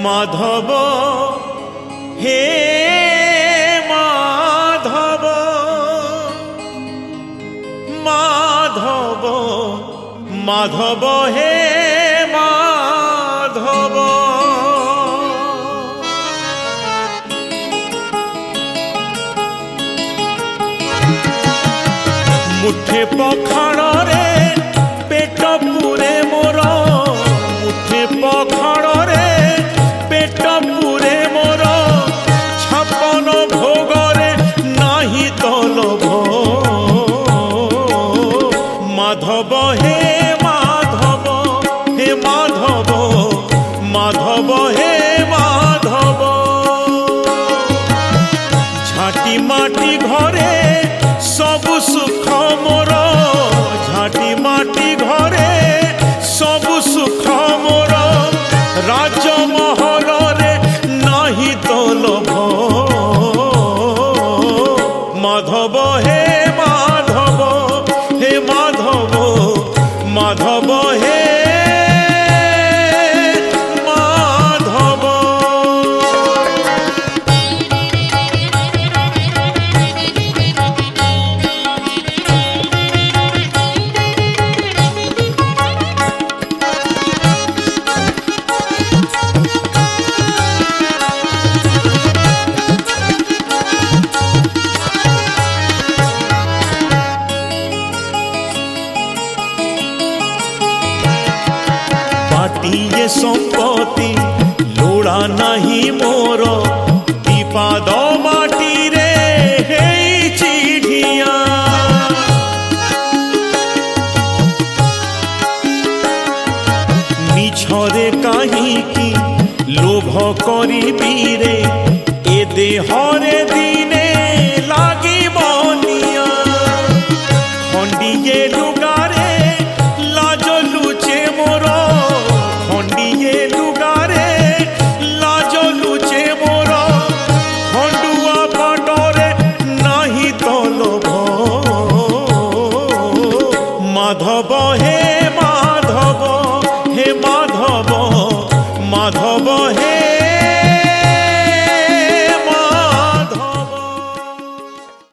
মাধব হে মাধব মাধব মাধব হে মাধব মুঠে পখাড়রে পেট পুরে মোর মুঠে পখাড়রে পেট পুরে মোর ছাপন ভোগরে নাহি তলভ মাধব হে মাধব হে মাধব মাধব হে মাধব ঝাঁটি মাটি ঘরে সবু সুখ মোর ঝাঁটি মাটি ঘরে সবু সুখ মোর রাজমহলরে নাহি তলভ মাধব হে মাধব হে মাধব মাধব হে মাধব বাটিয়ে সম্পত্তি লোড়া নাহি মোর বিপাদ মাটিরে হেইছি ঢিয়া মিছরে কাহিকি লোভ করিবি রে এ দেহরে দি